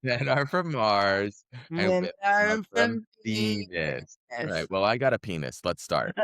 Men are from Mars, and Men women are are from from Venus. All right, Venus. well, I got a penis. Let's start.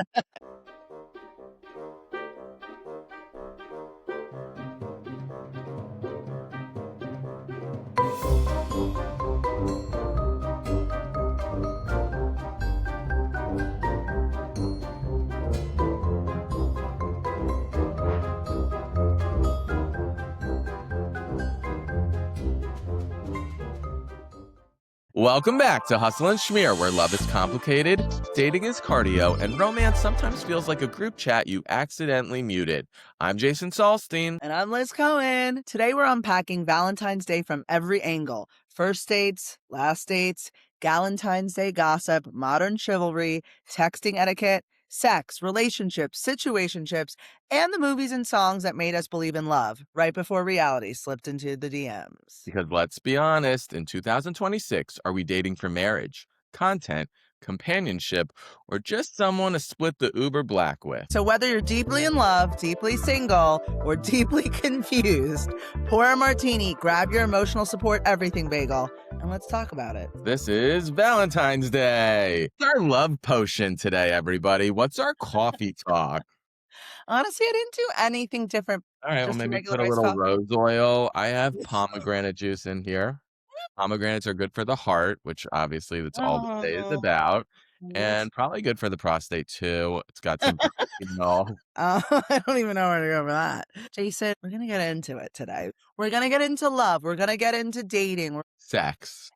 Welcome back to Hustle and Schmear, where love is complicated, dating is cardio, and romance sometimes feels like a group chat you accidentally muted. I'm Jason Salstein. And I'm Liz Cohen. Today we're unpacking Valentine's Day from every angle. First dates, last dates, Galentine's Day gossip, modern chivalry, texting etiquette, sex, relationships, situationships, and the movies and songs that made us believe in love right before reality slipped into the DMs. Because let's be honest, in 2026, are we dating for marriage, content, companionship, or just someone to split the Uber Black with? So whether you're deeply in love, deeply single, or deeply confused, pour a martini, grab your emotional support everything bagel, and let's talk about it. This is Valentine's Day. It's our love potion today, everybody. What's our coffee talk? Honestly, I didn't do anything different, All right, well, just a maybe regular put a iced little coffee. rose oil. I have pomegranate juice in here. Pomegranates are good for the heart, which obviously that's all the day is Oh, about, what? and probably good for the prostate too. It's got some polyphenol. I don't even know where to go for that. Jason, we're gonna get into it today. We're gonna get into love. We're gonna get into dating. Sex.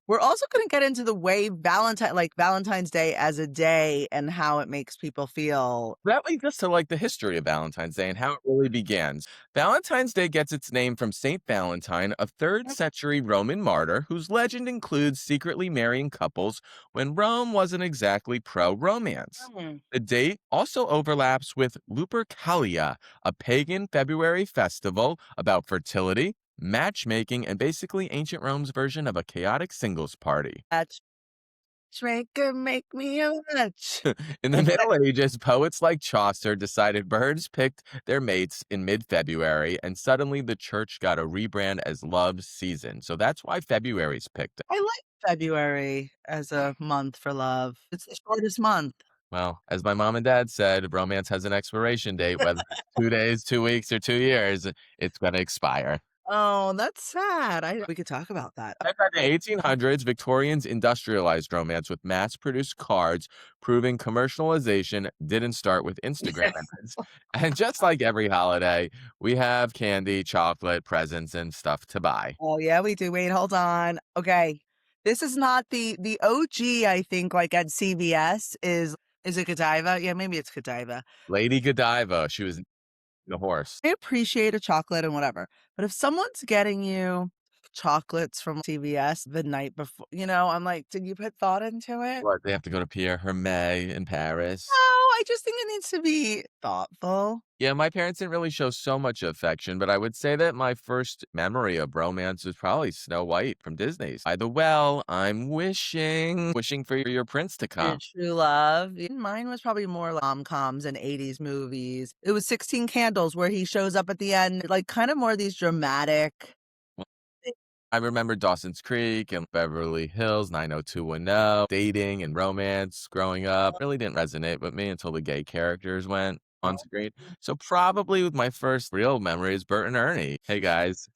We're also gonna get into the way Valentine's Day as a day and how it makes people feel. That leads us to like the history of Valentine's Day and how it really begins. Valentine's Day gets its name from Saint Valentine, a 3rd century Roman martyr whose legend includes secretly marrying couples when Rome wasn't exactly pro romance. Mm. The date also overlaps with Lupercalia, a pagan February festival about fertility, matchmaking, and basically ancient Rome's version of a chaotic singles party. Matchmaker, make me a match. In the Middle Ages, poets like Chaucer decided birds picked their mates in mid-February, and suddenly the church got a rebrand as Love Season. So that's why February's picked. I like February as a month for love. It's the shortest month. Well, as my mom and dad said, romance has an expiration date, whether it's 2 days, 2 weeks, or 2 years, it's gonna expire. Oh, that's sad. We could talk about that. And by the 1800s, Victorians industrialized romance with mass-produced cards, proving commercialization didn't start with Instagram ads. And just like every holiday, we have candy, chocolate, presents, and stuff to buy. Oh, yeah, we do. Wait, hold on. Okay. This is not the OG, I think, like at CVS is it Godiva? Yeah, maybe it's Godiva. Lady Godiva, she was the horse. I appreciate a chocolate and whatever, but if someone's getting you chocolates from CVS the night before, I'm like, did you put thought into it? What, they have to go to Pierre Hermé in No, Paris? I just think it needs to be thoughtful. Yeah, my parents didn't really show so much affection, but I would say that my first memory of romance was probably Snow White from Disney's. By the well, I'm wishing for your prince to Your come. true love. Mine was probably more like rom-coms and 80s movies. It was 16 Candles where he shows up at the end, like kind of more of these dramatic. I remember Dawson's Creek and Beverly Hills 90210, dating and romance growing up. Really didn't resonate with me until the gay characters went on screen. So probably with my first real memory is Bert and Ernie. Hey guys,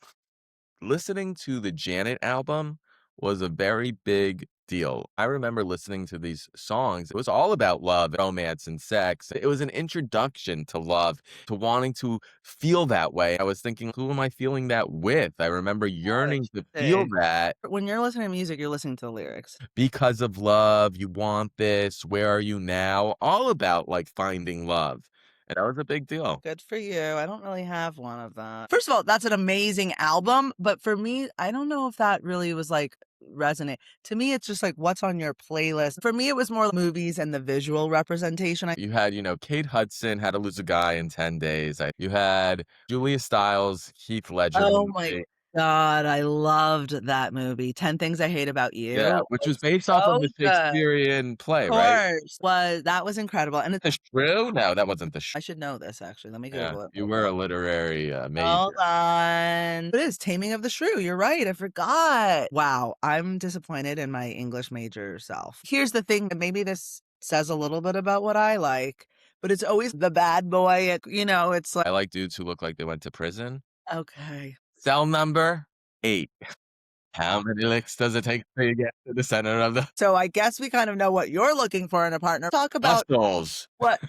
listening to the Janet album was a very big deal. I remember listening to these songs. It was all about love, romance, and sex. It was an introduction to love, to wanting to feel that way. I was thinking, who am I feeling that with? I remember yearning to feel Interesting. that When you're listening to music, you're listening to the lyrics. because of love. You want this. Where are you now? All about like finding love. And that was a big deal. Good for you. I don't really have one of that. First of all, that's an amazing album, but for me, I don't know if that really was like resonate. To me, it's just like what's on your playlist. For me, it was more movies and the visual representation. You had, Kate Hudson, How to Lose a Guy in 10 Days. You had Julia Stiles, Heath Ledger Oh my movie. God, I loved that movie, 10 Things I Hate About Yeah, You which was was based off of so the good. Shakespearean Of play, right? course, that was incredible, and it's The Shrew? No, that wasn't the Sh I should know this actually, let me Yeah, Google it you real were quick. a literary, Hold major. on. It is Taming of the Shrew, you're right, I forgot. Wow, I'm disappointed in my English major self. Here's the thing, and maybe this says a little bit about what I like, but it's always the bad boy, it's like I like dudes who look like they went to prison. okay. Cell number 8. How many licks does it take for you to get to the center of the So I guess we kind of know what you're looking for in a partner. Talk about muscles? what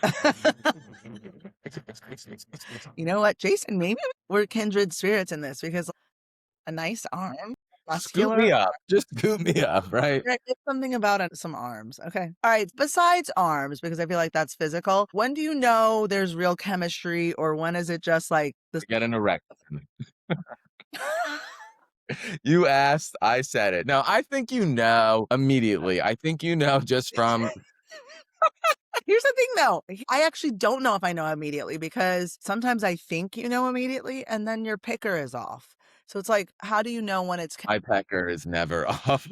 you know what, Jason, maybe we're kindred spirits in this because a nice arm, Scoop muscular me up. Just scoop me up, right? right, there's something about it some arms, okay. Alright, besides arms, because I feel like that's physical, when do you know there's real chemistry or when is it just like this Get an erection. You asked, I said it. No, I think you know immediately. I think you know just from Here's the thing though, I actually don't know if I know immediately because sometimes I think you know immediately and then your picker is off. So it's like, how do you know when it's my pecker is never off.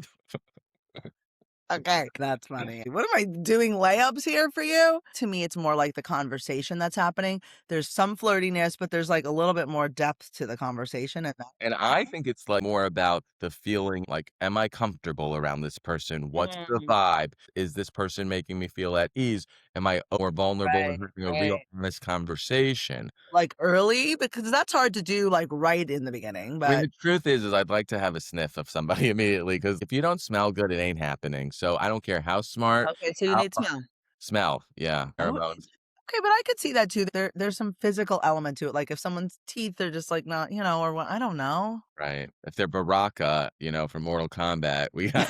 okay, that's funny. What am I doing layups here for you? To me, it's more like the conversation that's happening. There's some flirtiness, but there's like a little bit more depth to the conversation and that And I think it's, like, more about the feeling, like, am I comfortable around this person? What's the mm, vibe? Is this person making me feel at ease? Am I more vulnerable right, and having a real right. honest conversation? Like early because that's hard to do like right in the beginning, I mean, but the truth is I'd like to have a sniff of somebody immediately because if you don't smell good, it ain't happening. So I don't care how smart, okay, so you how need smell. smell, yeah, Oh, pheromones. okay, but I could see that too. There's some physical element to it. Like if someone's teeth are just like not, or what I don't know. Right. If they're Baraka, from Mortal Kombat, we got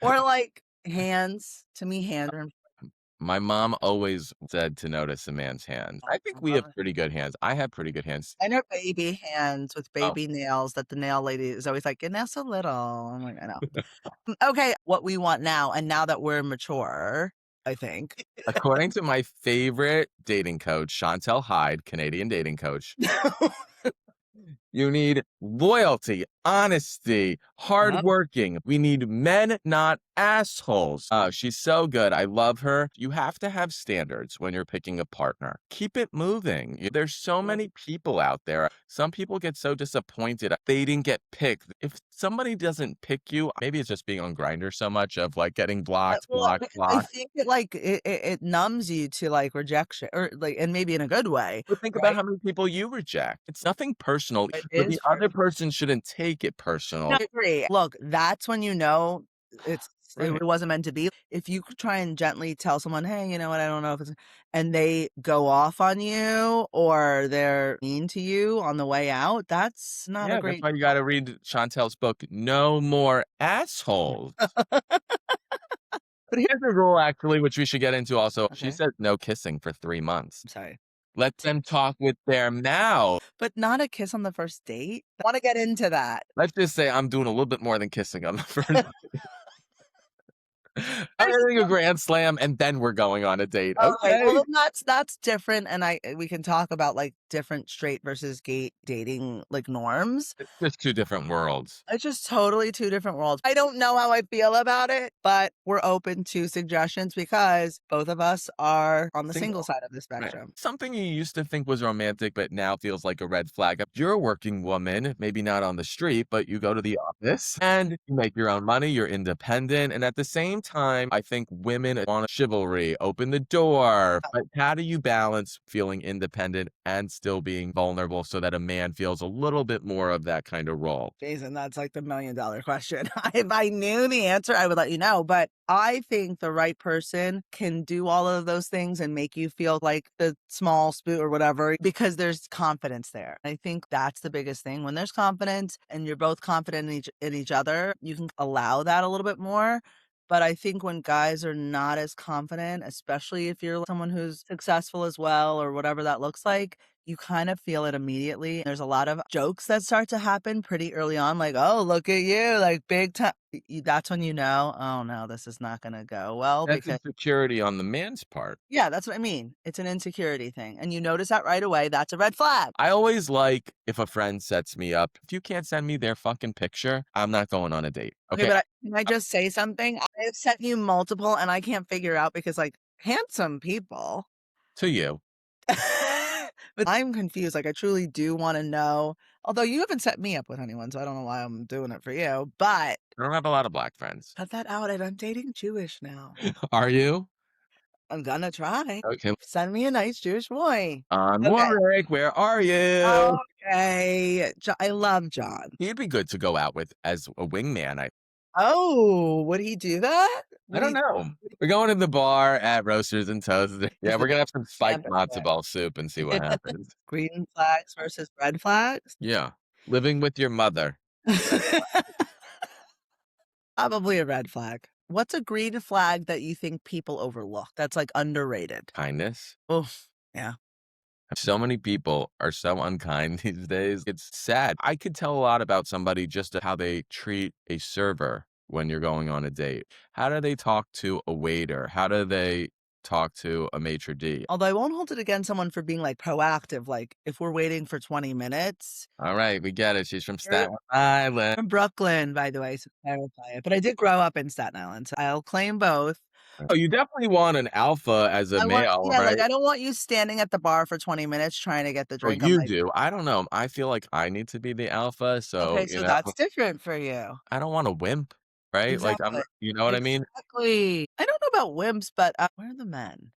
Or like hands. To me, hands are my mom always said to notice a man's hands. I think we have important. pretty good hands. I have pretty good hands. I know baby hands with Oh, baby nails that the nail lady is always like, "Your nails so little." I'm like, "I know." Okay, what we want now, and now that we're mature, I think. according to my favorite dating coach, Chantel Hyde, Canadian dating coach, you need loyalty, honesty, Yep. hardworking. We need men, not assholes. She's so good. I love her. You have to have standards when you're picking a partner. Keep it moving. There's so many people out there. Some people get so disappointed they didn't get picked. If somebody doesn't pick you, maybe it's just being on Grinder so much of like getting blocked, Well, blocked, because I blocked. think it, like, it numbs you to, like, rejection or, like and maybe in a good way, But think about right? how many people you reject. It's nothing personal, It but the is other true. person shouldn't take it No, personal. I agree. Look, that's when you know it Right. wasn't meant to be. If you could try and gently tell someone, "Hey, you know what? I don't know if it's" and they go off on you or they're mean to you on the way out, that's not a Yeah, that's great why you gotta read Chantel's book, No More Assholes. But here's a rule actually, which we should get into also. She okay, said no kissing for 3 months. I'm sorry. Let them talk with their mouth. But not a kiss on the first date? I wanna get into that. Let's just say I'm doing a little bit more than kissing on the first I'm There's hitting a grand slam, and then we're going on a date, okay, well, okay? then that's different, and we can talk about, like, different straight versus gay dating, like, norms. It's just 2 different worlds. It's just totally 2 different worlds. I don't know how I feel about it, but we're open to suggestions because both of us are on the single Single. side of the Right. spectrum. Something you used to think was romantic, but now feels like a red flag. You're a working woman, maybe not on the street, but you go to the office and you make your own money, you're independent. And at the same time, I think women want chivalry, open the door. But how do you balance feeling independent and still being vulnerable so that a man feels a little bit more of that kind of role? Jason, that's like the $1,000,000 question. If I knew the answer, I would let you know, but I think the right person can do all of those things and make you feel like the small spoon or whatever because there's confidence there. I think that's the biggest thing. When there's confidence and you're both confident in each other, you can allow that a little bit more. But I think when guys are not as confident, especially if you're someone who's successful as well or whatever that looks like, you kind of feel it immediately. There's a lot of jokes that start to happen pretty early on, like, "Oh, look at you, like, big time." That's when you know, "Oh, no, this is not gonna go well," That's because insecurity on the man's part. yeah, that's what I mean. It's an insecurity thing, and you notice that right away, that's a red flag. I always like if a friend sets me up, if you can't send me their fucking picture, I'm not going on a date, Okay, okay? but can I just say something? I have sent you multiple, and I can't figure out because, like, handsome people. To you. But I'm confused, like, I truly do wanna know, although you haven't set me up with anyone, so I don't know why I'm doing it for you, but I don't have a lot of black friends. cut that out, I'm dating Jewish now. Are you? I'm gonna try. Okay. Send me a nice Jewish boy. On Okay. Warwick, where are you? Okay. I love John. He'd be good to go out with as a wingman. Oh, would he do that? I Would don't he know. We're going to the bar at Roasters and Toasters. Yeah, here's we're the gonna have some spiked banter matzo ball soup and see what happens. green flags versus red flags? Yeah. Living with your mother. Probably a red flag. What's a green flag that you think people overlook that's, like, underrated? Kindness. Oof, yeah. So many people are so unkind these days. It's sad. I could tell a lot about somebody just how they treat a server when you're going on a date. How do they talk to a waiter? How do they talk to a maitre d'? Although I won't hold it against someone for being, like, proactive, like, if we're waiting for 20 minutes All right, we get it. She's from you're Staten Island. from Brooklyn, by the way, so clarify it, but I did grow up in Staten Island, so I'll claim both. Oh, you definitely want an alpha as a I want male, yeah, like, right? I don't want you standing at the bar for 20 minutes trying to get the Oh, drink on you my do. I don't know. I feel like I need to be the alpha, so, okay, so that's different for you. I don't want a wimp, right? Like, Exactly. you know what I mean? Exactly. I don't know about wimps, but, where are the men?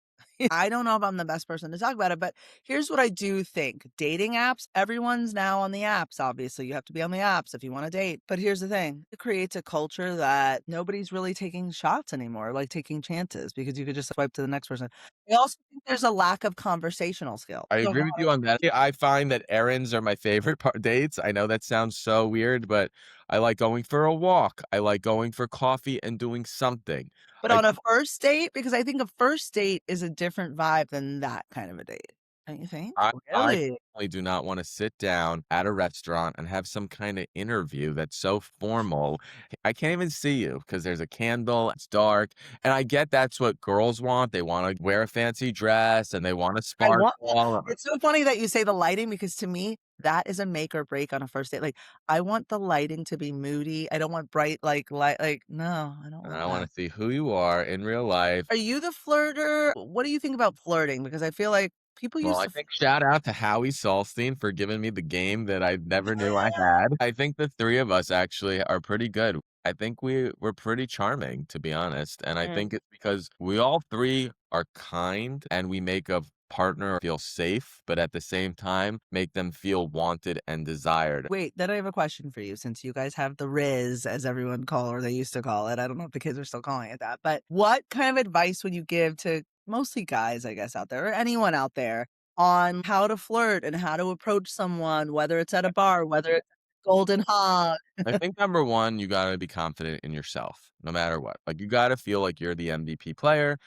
I don't know if I'm the best person to talk about it, but here's what I do think. Dating apps, everyone's now on the apps, obviously. You have to be on the apps if you wanna date. But here's the thing, it creates a culture that nobody's really taking shots anymore, like taking chances because you could just swipe to the next person. I also think there's a lack of conversational skill. I So agree with you on that. Yeah, I find that errands are my favorite dates. I know that sounds so weird, but I like going for a walk. I like going for coffee and doing something. but I on a first date, because I think a first date is a different vibe than that kind of a date. Don't you think? I Really? personally do not wanna sit down at a restaurant and have some kinda interview that's so formal. I can't even see you because there's a candle, it's dark, and I get that's what girls want. They wanna wear a fancy dress, and they wanna I want that. sparkle. It's so funny that you say the lighting because to me, that is a make or break on a first date. Like, I want the lighting to be moody. I don't want bright, like, light like, no, I don't And want I wanna that. see who you are in real life. Are you the flirter? What do you think about flirting? Because I feel like people Well, used I to think shout out to Howie Salstein for giving me the game that I never knew I had. I think the 3 of us actually are pretty good. I think we're pretty charming, to be honest, and I Mm. think it's because we all 3 are kind and we make a partner feel safe, but at the same time, make them feel wanted and desired. Wait, then I have a question for you since you guys have the Riz, as everyone call or they used to call it. I don't know if the kids are still calling it that, but what kind of advice would you give to mostly guys, I guess, out there or anyone out there on how to flirt and how to approach someone, whether it's at a bar, whether it's golden hug? I think number 1, you gotta be confident in yourself, no matter what. Like, you gotta feel like you're the MVP player.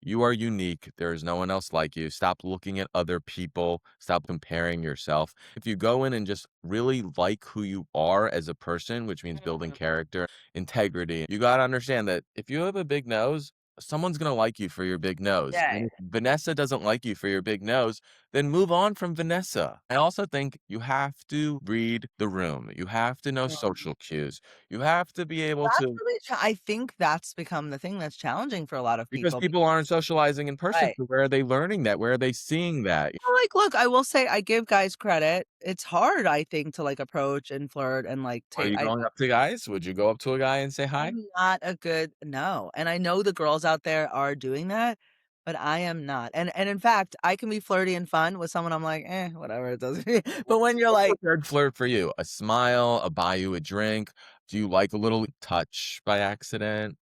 You are unique. There is no one else like you. Stop looking at other people. Stop comparing yourself. If you go in and just really like who you are as a person, which means building Mhm. character, integrity, you gotta understand that if you have a big nose, someone's gonna like you for your big nose. Yeah. And if Vanessa doesn't like you for your big nose, then move on from Vanessa. I also think you have to read the room. You have to know Mhm. social cues. You have to be able That's to really I think that's become the thing that's challenging for a lot of because people. people aren't socializing in person, Right. so where are they learning that? Where are they seeing that? Well, like, look, I will say I give guys credit. It's hard, I think, to, like, approach and flirt and, like, Are take you going up to guys? Would you go up to a guy and say hi? I'm not a good no, and I know the girls out there are doing that, but I am not, and in fact, I can be flirty and fun with someone I'm like, "Eh, whatever, it doesn't" but when you're What's a like prepared flirt for you? A smile, a buy you a drink? Do you like a little touch by accident?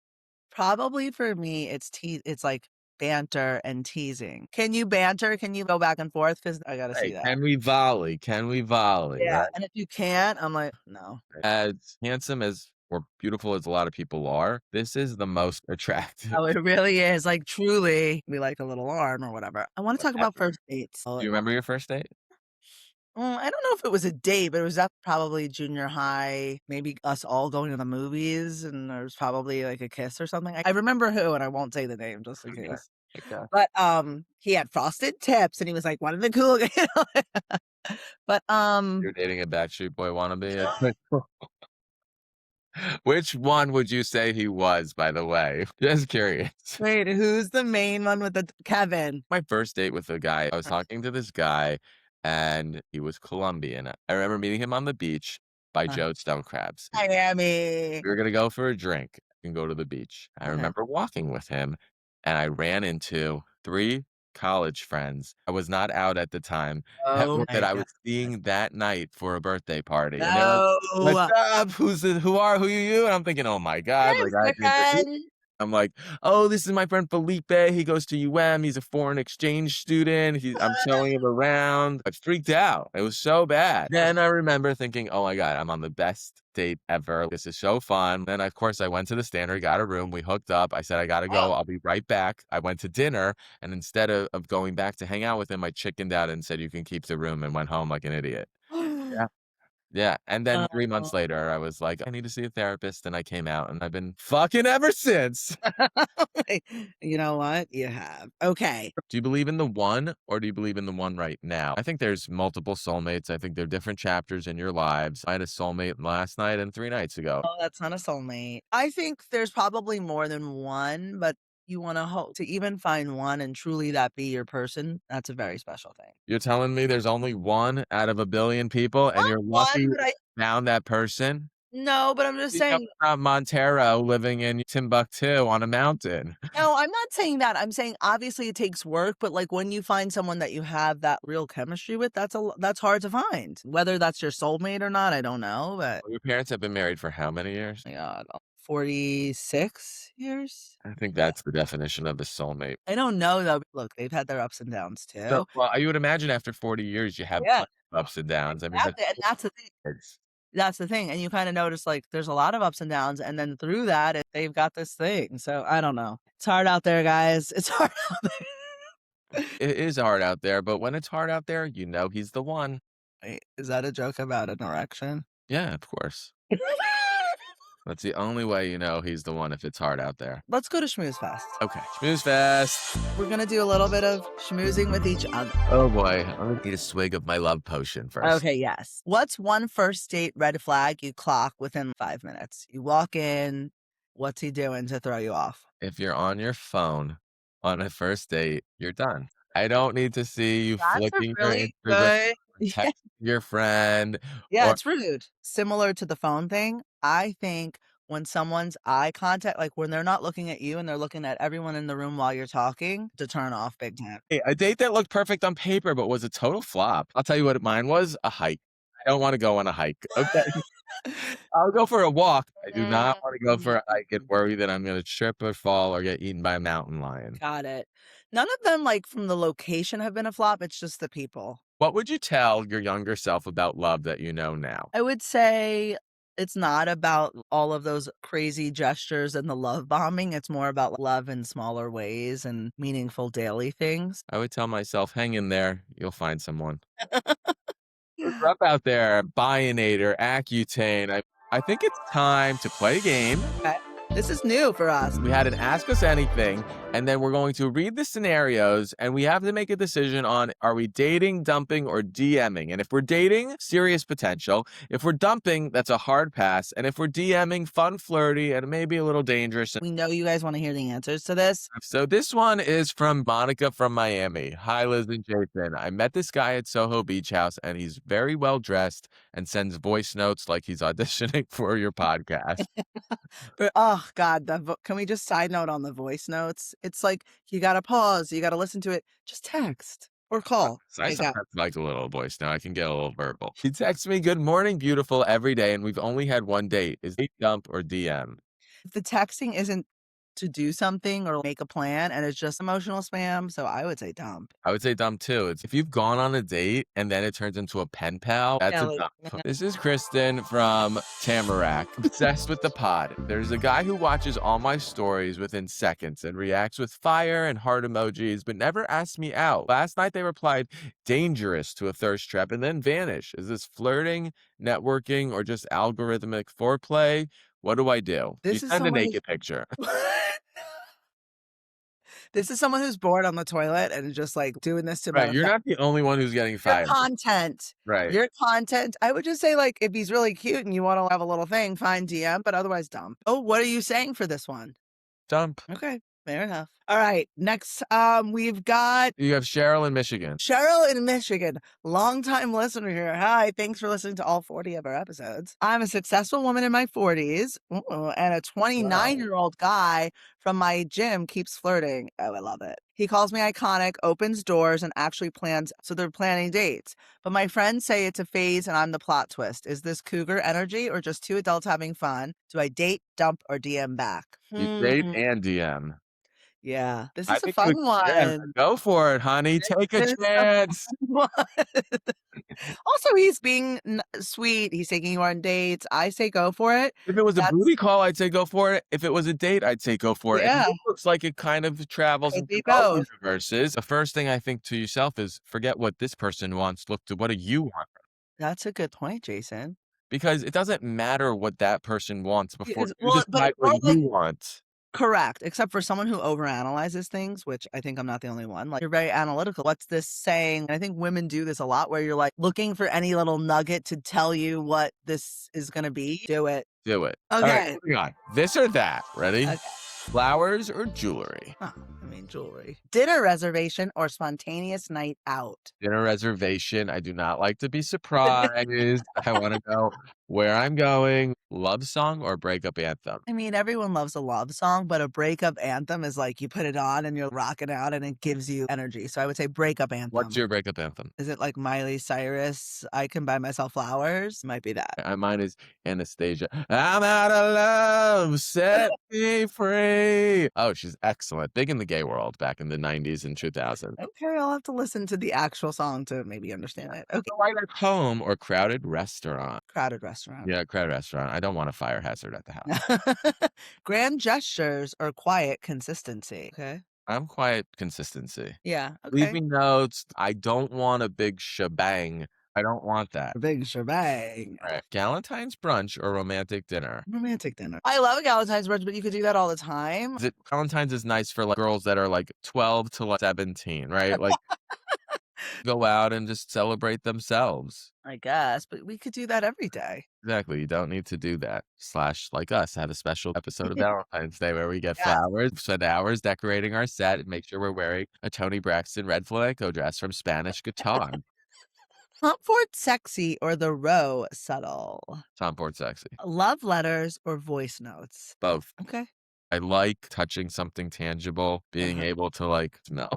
probably for me, it's like banter and teasing. Can you banter? Can you go back and forth? Because I gotta see Hey, that. can we volley? Can we volley, Yeah, right? and if you can't, I'm like, "No." As handsome as or beautiful as a lot of people are, this is the most attractive Oh, it really is, like, truly, we like a little arm or whatever. I wanna talk about ever. first dates. Do you remember your first date? I don't know if it was a date, but it was at probably junior high, maybe us all going to the movies, and there was probably, like, a kiss or something. I remember who, and I won't say the name just in Okay, case. okay. But, he had frosted tips, and he was, like, one of the cool but, You're dating a Backstreet Boy wannabe? Which one would you say he was, by the way? Just curious. wait, who's the main one with the Kevin? My first date with a guy, I was talking to this guy, and he was Colombian. I remember meeting him on the beach by Uh, Joe's Stone Crabs. Miami. We were gonna go for a drink and go to the beach. I Okay. remember walking with him, and I ran into 3 college friends. I was not out at the time, Oh that my I was goodness. seeing that night for a birthday party, and they were like, "What's No. up? Who are you?" And I'm thinking, "Oh my god, Hi, like, I boyfriend. I'm like, "Oh, this is my friend Felipe, he goes to UM, he's a foreign exchange student, I'm showing him around." I freaked out, it was so bad. Then I remember thinking, "Oh my god, I'm on the best date ever, this is so fun." Then, of course, I went to the Standard, got a room, we hooked up, I said, "I gotta go, I'll be right back." I went to dinner, and instead of going back to hang out with him, I chickened out and said, "You can keep the room," and went home like an idiot. Yeah. Yeah, and then 3 Oh. months later, I was like, "I need to see a therapist," and I came out, and I've been fucking ever since. You know what? You have. Okay. Do you believe in the one, or do you believe in the one right now? I think there's multiple soulmates. I think there are different chapters in your lives. I had a soulmate last night and 3 nights ago. Oh, that's not a soulmate. I think there's probably more than one, but you wanna hope to even find one and truly that be your person, that's a very special thing. You're telling me there's only 1 out of a billion people, and Not you're lucky one, you but I found that person? no, but I'm just You know, saying it's not Montero living in Timbuktu on a mountain. no, I'm not saying that, I'm saying obviously it takes work, but, like, when you find someone that you have that real chemistry with, that's hard to find. Whether that's your soulmate or not, I don't know, but Your parents have been married for how many years? my god, 46 years? I think Yeah. that's the definition of a soulmate. I don't know though. Look, they've had their ups and downs So, too. well, you would imagine after 40 years, you have Yeah, plenty of ups and downs. I mean, that's exactly, and that's the thing. kids. That's the thing, and you kinda notice, like, there's a lot of ups and downs, and then through that, they've got this thing, so I don't know. It's hard out there, guys. It's hard out there. It is hard out there, but when it's hard out there, you know he's the one. Wait, is that a joke about an erection? Yeah, of course. That's the only way you know he's the one if it's hard out there. Let's go to Schmooze Fest. Okay, schmooze fest. We're gonna do a little bit of schmoozing with each other. Oh boy, I'm gonna need a swig of my love potion first. Okay, yes. What's one first date red flag you clock within 5 minutes? You walk in, what's he doing to throw you off? If you're on your phone on a first date, you're done. I don't need to see you That's a flicking your really Instagram good or texting your friend yeah, or it's rude. Similar to the phone thing, I think when someone's eye contact, like when they're not looking at you and they're looking at everyone in the room while you're talking, to turn off big time. hey, a date that looked perfect on paper but was a total flop. I'll tell you what mine was, a hike. I don't wanna go on a hike, okay? I'll go for a walk. I do not wanna go for a hike and worry that I'm gonna trip or fall or get eaten by a mountain lion. Got it. None of them, like, from the location have been a flop, it's just the people. What would you tell your younger self about love that you know now? I would say it's not about all of those crazy gestures and the love bombing, it's more about love in smaller ways and meaningful daily things. I would tell myself, "Hang in there, you'll find someone." It's rough out there, Bionator, Accutane. I think it's time to play a game. Okay. This is new for us. We had an Ask Us Anything, and then we're going to read the scenarios, and we have to make a decision on are we dating, dumping, or DMing? And if we're dating, serious potential. If we're dumping, that's a hard pass. And if we're DMing, fun, flirty, and maybe a little dangerous. We know you guys wanna hear the answers to this. So this one is from Monica from Miami. Hi, Liz and Jason. I met this guy at Soho Beach House, and he's very well dressed and sends voice notes like he's auditioning for your podcast. But, oh god, can we just side note on the voice notes? It's like, you gotta pause, you gotta listen to it. Just text or call. So I Like that. sometimes like a little voice now. I can get a little verbal. He texts me, "Good morning, beautiful," every day, and we've only had one date. Is it dump or DM? If the texting isn't to do something or make a plan and it's just emotional spam, so I would say dump. I would say dumb too. It's if you've gone on a date and then it turns into a pen pal, that's Yeah, a like, dump. This is Kristen from Tamarack, obsessed with the pod. There's a guy who watches all my stories within seconds and reacts with fire and heart emojis, but never asks me out. Last night they replied dangerous to a thirst trap and then vanish. Is this flirting, networking, or just algorithmic foreplay? What do I do? You this is send a someone naked picture. who's this is someone who's bored on the toilet and just, like, doing this to Right, about a you're not the only one who's getting your fired. content. Right. Your content. I would just say, like, if he's really cute and you wanna have a little thing, fine DM, but otherwise dump. Oh, what are you saying for this one? Dump. Okay, fair enough. Alright, next, we've got You have Cheryl in Michigan. Cheryl in Michigan, longtime listener here. Hi, thanks for listening to all 40 of our episodes. I'm a successful woman in my 40s, and a Wow. 29-year-old guy from my gym keeps flirting. Oh, I love it. He calls me iconic, opens doors, and actually plans. So they're planning dates. But my friends say it's a phase and I'm the plot twist. Is this cougar energy or just two adults having fun? Do I date, dump, or DM back? You date and DM. Yeah, this I is a think fun you yeah, one. go for it, honey. Take a This is a chance. fun one. Also, he's being sweet. He's taking you on dates. I say go for it. If it was a That's booty call, I'd say go for it. If it was a date, I'd say go for it. And yeah, this looks like it kind of travels could into be both both. universes. The first thing I think to yourself is forget what this person wants. Look to what do you want? That's a good point, Jason. Because it doesn't matter what that person wants before Is you well, but decide what more like you want. correct, except for someone who overanalyzes things, which I think I'm not the only one. Like, you're very analytical. What's this saying? And I think women do this a lot where you're like looking for any little nugget to tell you what this is going to be. Do it. Do it. All right, Okay. moving on. This or that. Ready? Okay. Flowers or jewelry? Oh, I mean, jewelry. Dinner reservation or spontaneous night out? Dinner reservation. I do not like to be surprised. I wanna know where I'm going. Love song or breakup anthem? I mean, everyone loves a love song, but a breakup anthem is like you put it on and you're rocking out and it gives you energy. So I would say breakup What's anthem. your breakup anthem? Is it like Miley Cyrus? I can buy myself flowers? Might be that. Mine is Anastasia. I'm out of love, set me free. Oh, she's excellent. Big in the gay world back in the 90s and 2000s. Okay, I'll have to listen to the actual song to maybe understand it. Okay. Right at home or crowded restaurant? Crowded restaurant. Yeah, crowded restaurant. I don't want a fire hazard at the house. Grand gestures or quiet consistency. Okay. I'm quiet consistency. Yeah. Okay. Leaving notes. I don't want a big shebang. I don't want that. Big shebang. Right. Galentine's brunch or romantic dinner? Romantic dinner. I love a Valentine's brunch, but you could do that all the time. Valentine's is nice for, like, girls that are, like, 12 to, like, 17, right? Like, go out and just celebrate themselves. I guess, but we could do that every day. Exactly, you don't need to do that. Slash, like us, have a special episode of Valentine's Day where we get Yeah. flowers, spend hours decorating our set, and make sure we're wearing a Toni Braxton red flamenco dress from Spanish Guitar. Comfort sexy or the row subtle? Tom Ford sexy. Love letters or voice notes? Both. Okay. I like touching something tangible, being Uh-huh. able to, like, smell.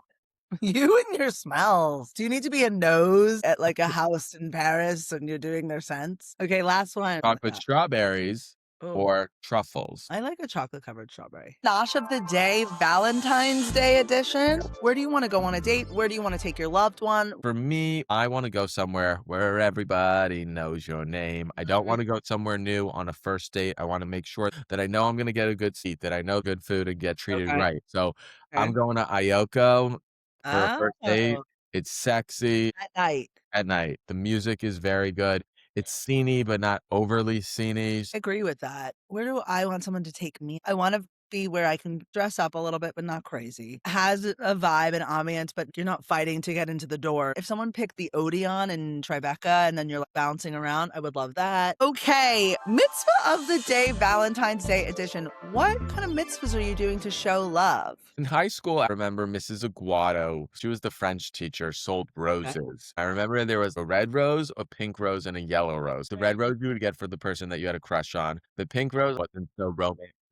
You and your smells. Do you need to be a nose at like a house in Paris and you're doing their scents? Okay, last one. Chocolate strawberries Oh, or truffles. I like a chocolate covered strawberry. Nosh of the day, Valentine's Day edition. Where do you want to go on a date? Where do you want to take your loved one? For me, I wanna go somewhere where everybody knows your name. I don't wanna go somewhere new on a first date. I wanna make sure that I know I'm gonna get a good seat, that I know good food and get treated Okay. right. So, Okay. I'm going to Ayoko for a first date. Oh, It's sexy at night. at night. The music is very good. It's sceney, but not overly sceney. Agree with that. Where do I want someone to take me? I want to be where I can dress up a little bit, but not crazy. Has a vibe and ambiance, but you're not fighting to get into the door. If someone picked the Odeon in Tribeca and then you're like bouncing around, I would love that. Okay, mitzvah of the day, Valentine's Day edition. What kind of mitzvahs are you doing to show love? In high school, I remember Mrs. Aguado. She was the French teacher, sold roses. I remember there was a red rose, a pink rose, and a yellow rose. The red rose you would get for the person that you had a crush on. The pink rose wasn't so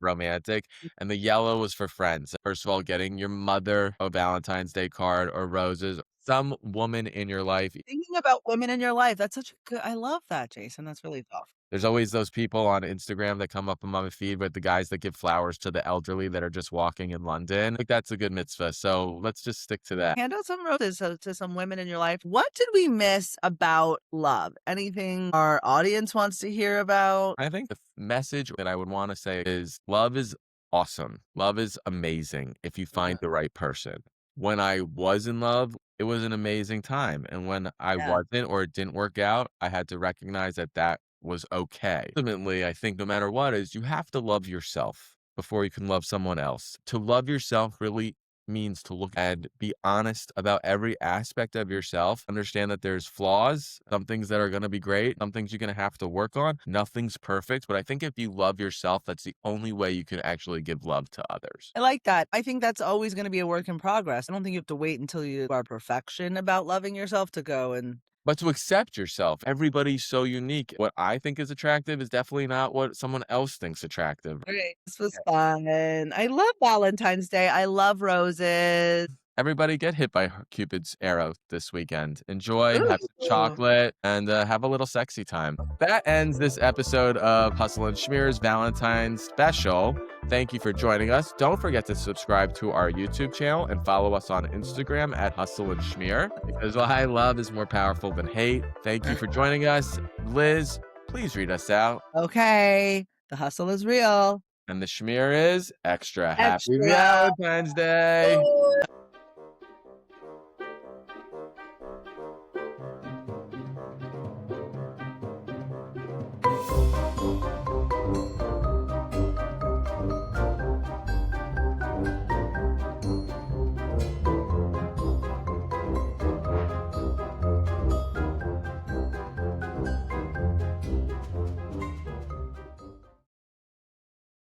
romantic, and the yellow was for friends. First of all, getting your mother a Valentine's Day card or roses, some woman in your life. Thinking about women in your life, that's such a good, I love that, Jason. That's really tough. There's always those people on Instagram that come up on my feed with the guys that give flowers to the elderly that are just walking in London. Like, that's a good mitzvah, so let's just stick to that. Hand out some roses to some women in your life. What did we miss about love? Anything our audience wants to hear about? I think the message that I would wanna say is love is awesome. Love is amazing if you find Yeah. the right person. When I was in love, it was an amazing time, and when I Yeah. wasn't or it didn't work out, I had to recognize that that was okay. Ultimately, I think no matter what is you have to love yourself before you can love someone else. To love yourself really means to look and be honest about every aspect of yourself. Understand that there's flaws, some things that are going to be great, some things you're going to have to work on. Nothing's perfect, but I think if you love yourself, that's the only way you can actually give love to others. I like that. I think that's always gonna be a work in progress. I don't think you have to wait until you are perfection about loving yourself to go and But to accept yourself, everybody's so unique. What I think is attractive is definitely not what someone else thinks attractive. Great. This was fun. I love Valentine's Day. I love roses. Everybody get hit by Cupid's arrow this weekend. Enjoy, have some Ooh. chocolate, and have a little sexy time. That ends this episode of Hustle and Schmear's Valentine's special. Thank you for joining us. Don't forget to subscribe to our YouTube channel and follow us on Instagram at Hustle and Schmear because why love is more powerful than hate. Thank you for joining us. Liz, please read us out. Okay. The hustle is real. And the Schmear is extra. Happy Extra. Valentine's Day. Ooh.